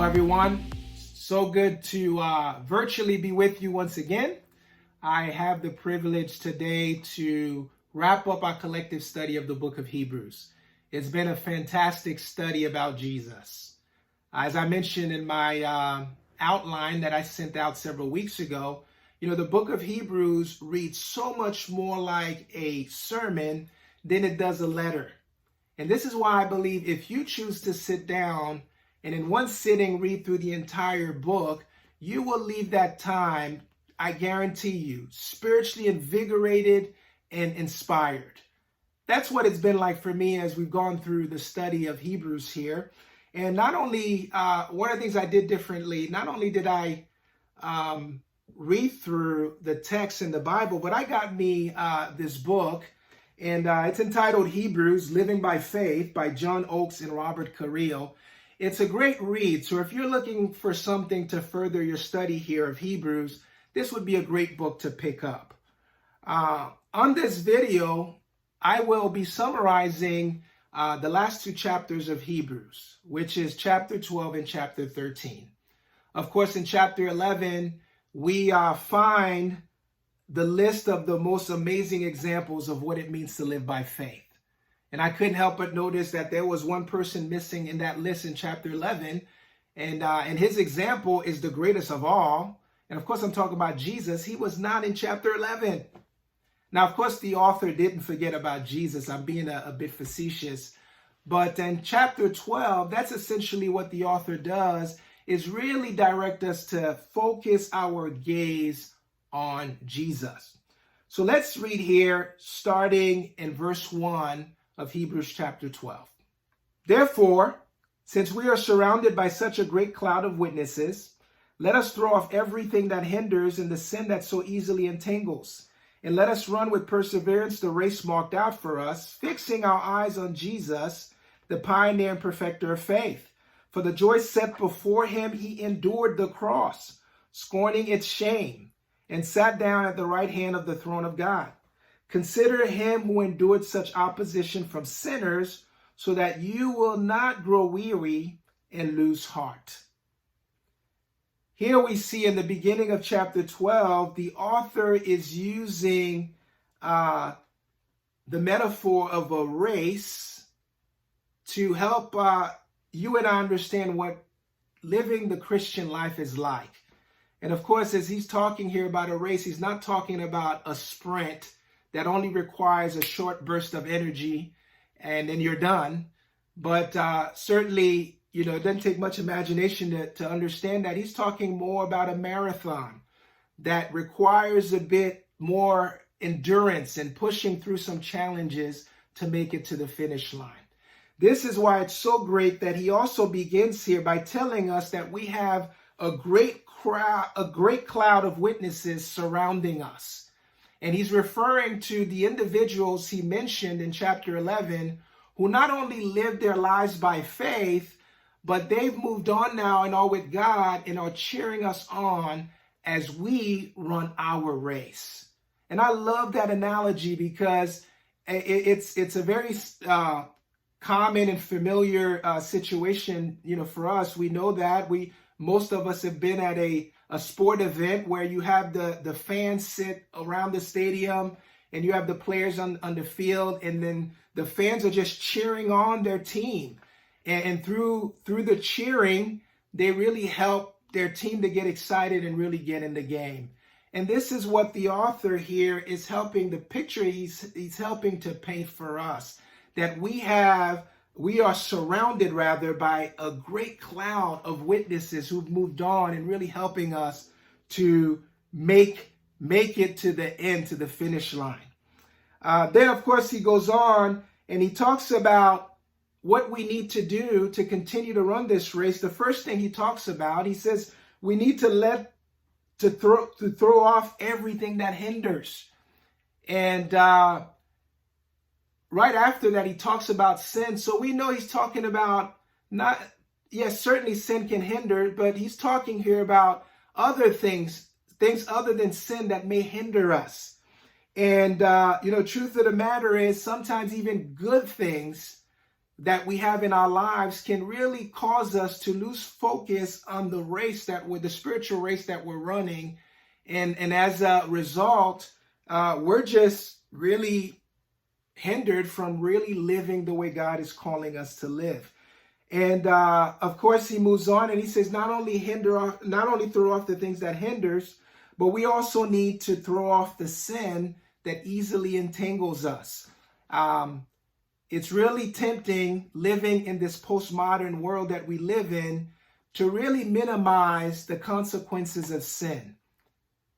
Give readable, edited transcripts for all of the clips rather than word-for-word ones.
everyone. So good to virtually be with you once again. I have the privilege today to wrap up our collective study of the book of Hebrews. It's been a fantastic study about Jesus. As I mentioned in my outline that I sent out several weeks ago, the book of Hebrews reads so much more like a sermon than it does a letter. And this is why I believe if you choose to sit down and in one sitting read through the entire book, you will leave that time, I guarantee you, spiritually invigorated and inspired. That's what it's been like for me as we've gone through the study of Hebrews here. And not only, one of the things I did differently, not only did I read through the text in the Bible, but I got me this book, and it's entitled Hebrews, Living by Faith by John Oakes and Robert Carrillo. It's a great read, so if you're looking for something to further your study here of Hebrews, this would be a great book to pick up. On this video, I will be summarizing the last two chapters of Hebrews, which is chapter 12 and chapter 13. Of course, in chapter 11, we find the list of the most amazing examples of what it means to live by faith. And I couldn't help but notice that there was one person missing in that list in chapter 11. And his example is the greatest of all. And of course, I'm talking about Jesus. He was not in chapter 11. Now, of course, the author didn't forget about Jesus. I'm being a bit facetious. But in chapter 12, that's essentially what the author does, is really direct us to focus our gaze on Jesus. So let's read here, starting in verse 1 of Hebrews chapter 12. Therefore, since we are surrounded by such a great cloud of witnesses, let us throw off everything that hinders and the sin that so easily entangles, and let us run with perseverance the race marked out for us, fixing our eyes on Jesus, the pioneer and perfecter of faith. For the joy set before him, he endured the cross, scorning its shame, and sat down at the right hand of the throne of God. Consider him who endured such opposition from sinners, so that you will not grow weary and lose heart. Here we see in the beginning of chapter 12, the author is using the metaphor of a race to help you and I understand what living the Christian life is like. And of course, as he's talking here about a race, he's not talking about a sprint that only requires a short burst of energy and then you're done. But certainly, it doesn't take much imagination to understand that he's talking more about a marathon that requires a bit more endurance and pushing through some challenges to make it to the finish line. This is why it's so great that he also begins here by telling us that we have a great cloud of witnesses surrounding us. And he's referring to the individuals he mentioned in chapter 11 who not only lived their lives by faith, but they've moved on now and are with God and are cheering us on as we run our race. And I love that analogy because it's a very common and familiar situation, for us. We know that most of us have been at a sport event where you have the fans sit around the stadium and you have the players on the field, and then the fans are just cheering on their team. And through the cheering, they really help their team to get excited and really get in the game. And this is what the author here is helping, the picture he's helping to paint for us, that we are surrounded by a great cloud of witnesses who've moved on and really helping us to make it to the end, to the finish line. Then, of course, he goes on and he talks about what we need to do to continue to run this race. The first thing he talks about, he says, we need to throw off everything that hinders. And right after that, he talks about sin. So we know he's talking about certainly sin can hinder, but he's talking here about other things other than sin that may hinder us. And, truth of the matter is sometimes even good things, that we have in our lives can really cause us to lose focus on the race the spiritual race that we're running. And as a result, we're just really hindered from really living the way God is calling us to live. And of course, he moves on and he says, not only throw off the things that hinders, but we also need to throw off the sin that easily entangles us. It's really tempting living in this postmodern world that we live in to really minimize the consequences of sin.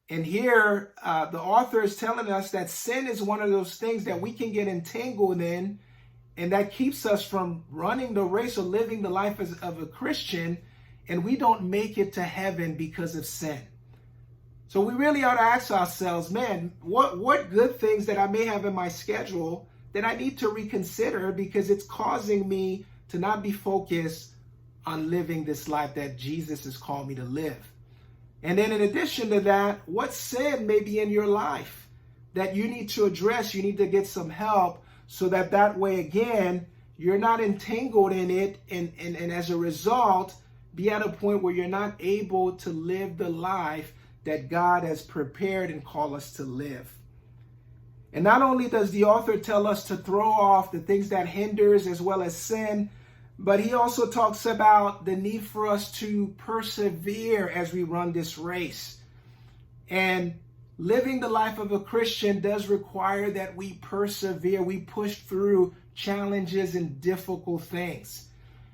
And here, the author is telling us that sin is one of those things that we can get entangled in, and that keeps us from running the race or living the life of a Christian, and we don't make it to heaven because of sin. So we really ought to ask ourselves, man, what good things that I may have in my schedule that I need to reconsider, because it's causing me to not be focused on living this life that Jesus has called me to live. And then in addition to that, what sin may be in your life that you need to address? You need to get some help so that way, again, you're not entangled in it, and as a result, be at a point where you're not able to live the life that God has prepared and called us to live. And not only does the author tell us to throw off the things that hinders as well as sin, but he also talks about the need for us to persevere as we run this race. And living the life of a Christian does require that we persevere, we push through challenges and difficult things.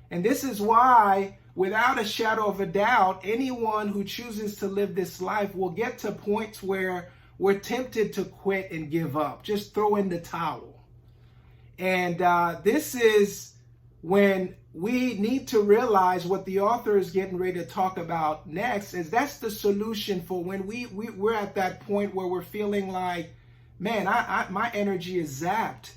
And this is why, without a shadow of a doubt, anyone who chooses to live this life will get to points where we're tempted to quit and give up, just throw in the towel. And this is when we need to realize what the author is getting ready to talk about next, is that's the solution for when we're at that point where we're feeling like, man, my energy is zapped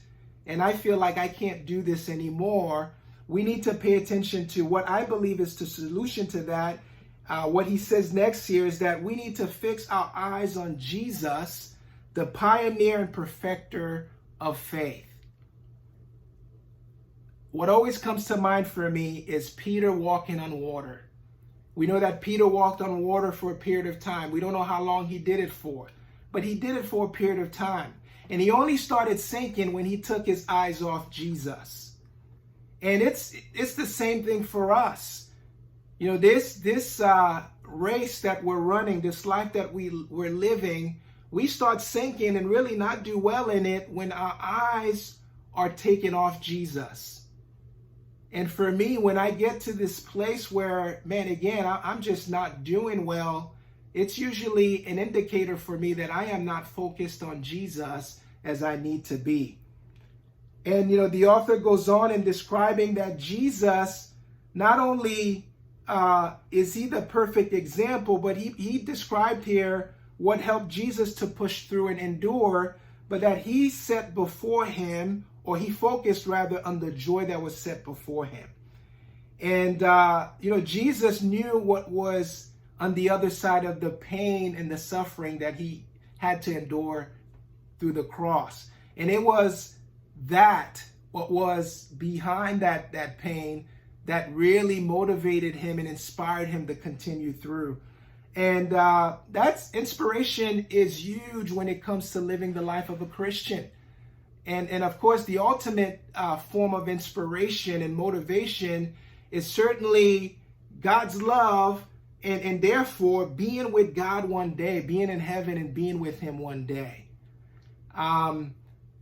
and I feel like I can't do this anymore. We need to pay attention to what I believe is the solution to that. What he says next here is that we need to fix our eyes on Jesus, the pioneer and perfecter of faith. What always comes to mind for me is Peter walking on water. We know that Peter walked on water for a period of time. We don't know how long he did it for, but he did it for a period of time. And he only started sinking when he took his eyes off Jesus. And it's the same thing for us. You know, this race that we're running, this life that we're living, we start sinking and really not do well in it when our eyes are taken off Jesus. And for me, when I get to this place where, man, again, I'm just not doing well, it's usually an indicator for me that I am not focused on Jesus as I need to be. And, you know, the author goes on in describing that Jesus, not only is he the perfect example, but he described here what helped Jesus to push through and endure, but that he set before him, or he focused rather on the joy that was set before him. And, you know, Jesus knew what was on the other side of the pain and the suffering that he had to endure through the cross. And it was what was behind that pain that really motivated him and inspired him to continue through. And that's inspiration is huge when it comes to living the life of a Christian. And of course, the ultimate form of inspiration and motivation is certainly God's love, and therefore being with God one day, being in heaven and being with him one day.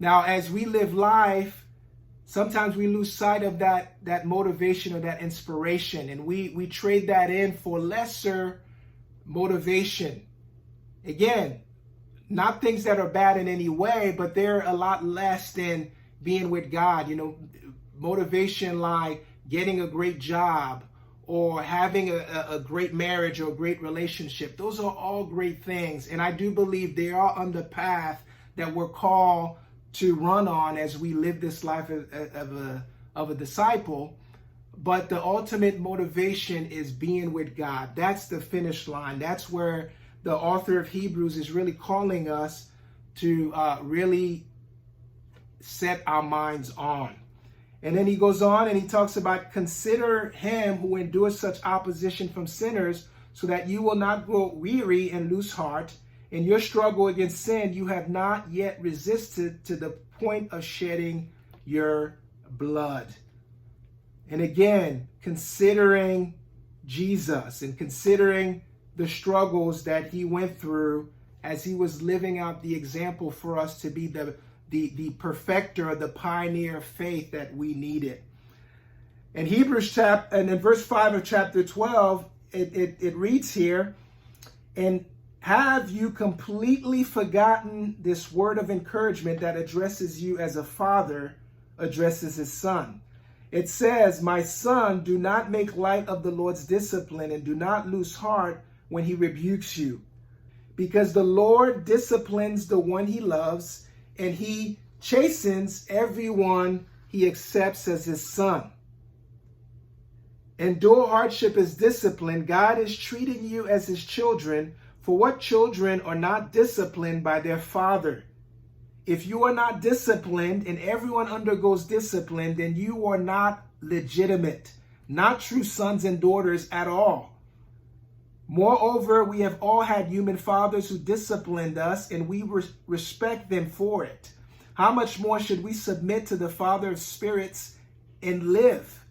Now, as we live life, sometimes we lose sight of that motivation or that inspiration, and we trade that in for lesser motivation. Again, not things that are bad in any way, but they're a lot less than being with God. You know, motivation like getting a great job or having a great marriage or a great relationship. Those are all great things. And I do believe they are on the path that we're called to run on as we live this life of a disciple. But the ultimate motivation is being with God. That's the finish line. That's where the author of Hebrews is really calling us to really set our minds on. And then he goes on and he talks about consider him who endures such opposition from sinners, so that you will not grow weary and lose heart. In your struggle against sin, you have not yet resisted to the point of shedding your blood. And again, considering Jesus and considering the struggles that he went through as he was living out the example for us to be the perfecter, the pioneer of faith that we needed. In Hebrews and in verse 5 of chapter 12, it reads here, and have you completely forgotten this word of encouragement that addresses you as a father addresses his son? It says, my son, do not make light of the Lord's discipline and do not lose heart when he rebukes you. Because the Lord disciplines the one he loves, and he chastens everyone he accepts as his son. Endure hardship as discipline. God is treating you as his children. For what children are not disciplined by their father? If you are not disciplined and everyone undergoes discipline, then you are not legitimate, not true sons and daughters at all. Moreover, we have all had human fathers who disciplined us, and we respect them for it. How much more should we submit to the Father of spirits and live?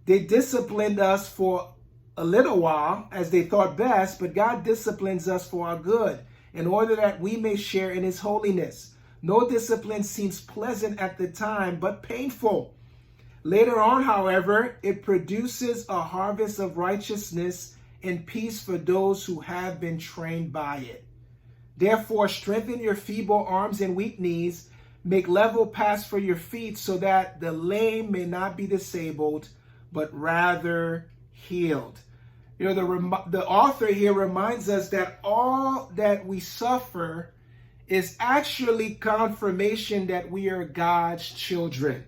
They disciplined us for a little while as they thought best, but God disciplines us for our good, in order that we may share in his holiness. No discipline seems pleasant at the time, but painful. Later on, however, it produces a harvest of righteousness and peace for those who have been trained by it. Therefore, strengthen your feeble arms and weak knees, make level paths for your feet, so that the lame may not be disabled, but rather healed. You know, the author here reminds us that all that we suffer is actually confirmation that we are God's children.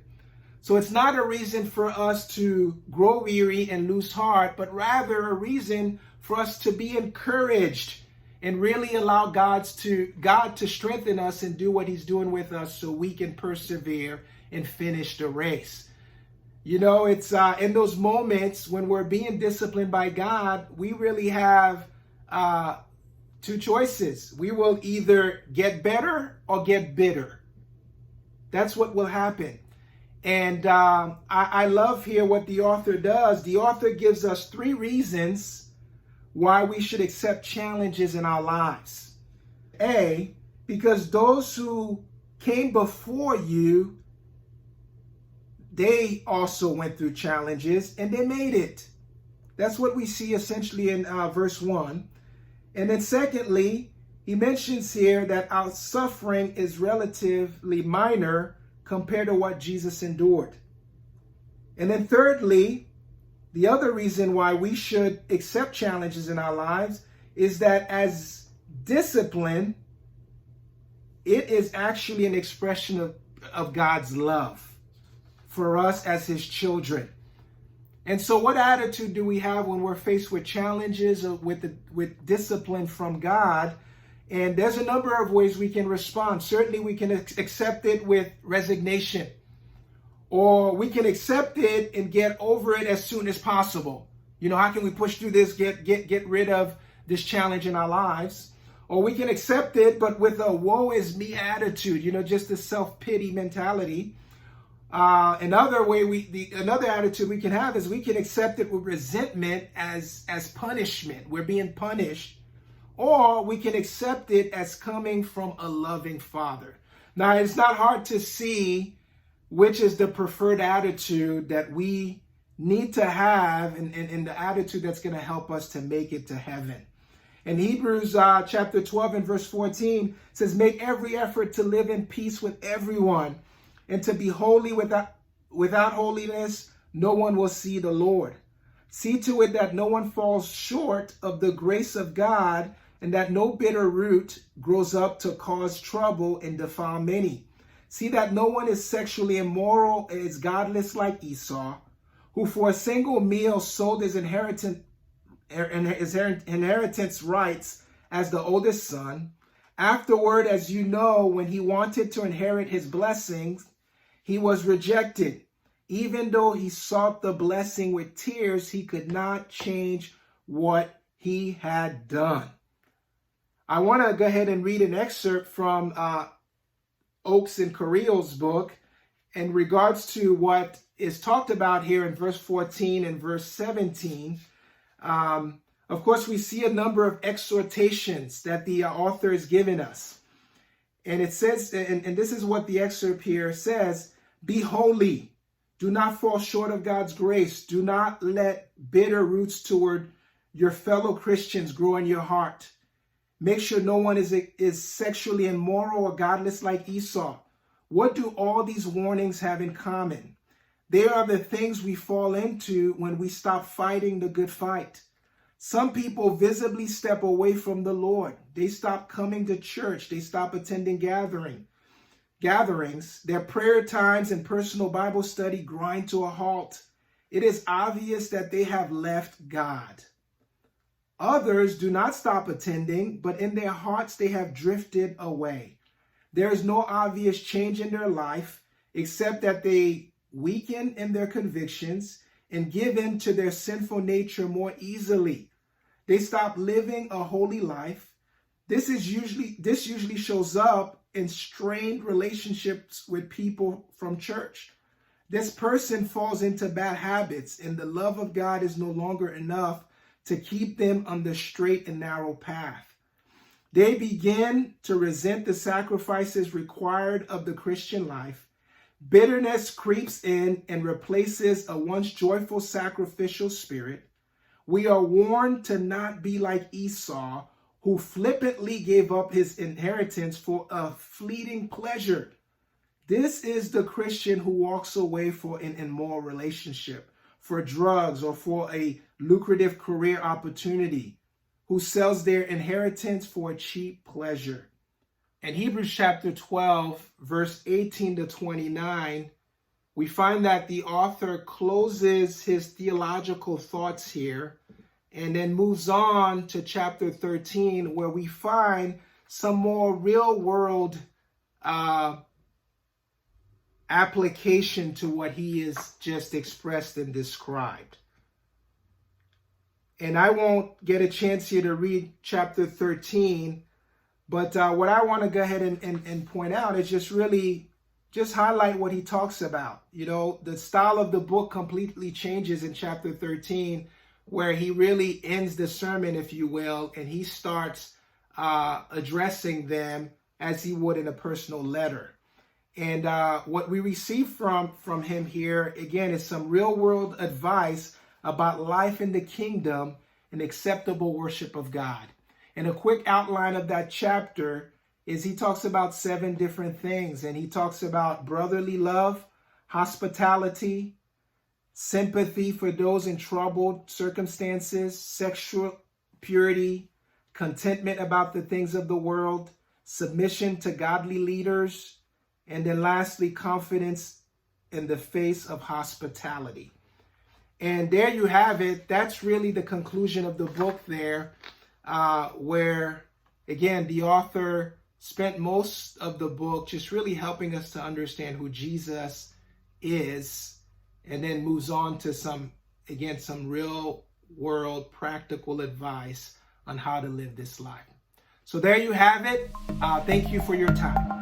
So it's not a reason for us to grow weary and lose heart, but rather a reason for us to be encouraged and really allow God to strengthen us and do what he's doing with us so we can persevere and finish the race. You know, it's in those moments when we're being disciplined by God, we really have two choices. We will either get better or get bitter. That's what will happen. And I love here what the author does. The author gives us 3 reasons why we should accept challenges in our lives. A, because those who came before you, they also went through challenges and they made it. That's what we see essentially in verse 1. And then secondly, he mentions here that our suffering is relatively minor compared to what Jesus endured. And then thirdly, the other reason why we should accept challenges in our lives is that as discipline, it is actually an expression of God's love for us as his children. And so what attitude do we have when we're faced with challenges or with discipline from God? And there's a number of ways we can respond. Certainly we can accept it with resignation, or we can accept it and get over it as soon as possible. You know, how can we push through this, get rid of this challenge in our lives? Or we can accept it, but with a woe is me attitude, you know, just a self-pity mentality. Another attitude we can have is we can accept it with resentment as punishment. We're being punished. Or we can accept it as coming from a loving Father. Now, it's not hard to see which is the preferred attitude that we need to have and the attitude that's going to help us to make it to heaven. In Hebrews chapter 12 and verse 14 says, make every effort to live in peace with everyone and to be holy. Without holiness, no one will see the Lord. See to it that no one falls short of the grace of God, and that no bitter root grows up to cause trouble and defile many. See that no one is sexually immoral and is godless like Esau, who for a single meal sold his inheritance rights as the oldest son. Afterward, as you know, when he wanted to inherit his blessings, he was rejected, Even though he sought the blessing with tears, he could not change what he had done. I want to go ahead and read an excerpt from Oakes and Carrillo's book in regards to what is talked about here in verse 14 and verse 17. Of course, we see a number of exhortations that the author is giving us. And it says, and this is what the excerpt here says, "Be holy. Do not fall short of God's grace. Do not let bitter roots toward your fellow Christians grow in your heart. Make sure no one is sexually immoral or godless like Esau." What do all these warnings have in common? They are the things we fall into when we stop fighting the good fight. Some people visibly step away from the Lord. They stop coming to church. They stop attending gatherings. Their prayer times and personal Bible study grind to a halt. It is obvious that they have left God. Others do not stop attending, but in their hearts they have drifted away. There is no obvious change in their life, except that they weaken in their convictions and give in to their sinful nature more easily. They stop living a holy life. This usually shows up in strained relationships with people from church. This person falls into bad habits, and the love of God is no longer enough to keep them on the straight and narrow path. They begin to resent the sacrifices required of the Christian life. Bitterness creeps in and replaces a once joyful sacrificial spirit. We are warned to not be like Esau, who flippantly gave up his inheritance for a fleeting pleasure. This is the Christian who walks away for an immoral relationship, for drugs, or for a lucrative career opportunity, who sells their inheritance for a cheap pleasure. In Hebrews chapter 12, verse 18 to 29, we find that the author closes his theological thoughts here and then moves on to chapter 13, where we find some more real-world application to what he has just expressed and described. And I won't get a chance here to read chapter 13, but what I want to go ahead and point out is just highlight what he talks about. You know, the style of the book completely changes in chapter 13, where he really ends the sermon, if you will, and he starts addressing them as he would in a personal letter. And what we receive from him here, again, is some real-world advice about life in the kingdom and acceptable worship of God. And a quick outline of that chapter is he talks about 7 different things. And he talks about brotherly love, hospitality, sympathy for those in troubled circumstances, sexual purity, contentment about the things of the world, submission to godly leaders, and then lastly, confidence in the face of hospitality. And there you have it. That's really the conclusion of the book there, where, again, the author spent most of the book just really helping us to understand who Jesus is, and then moves on to some real world practical advice on how to live this life. So there you have it. Thank you for your time.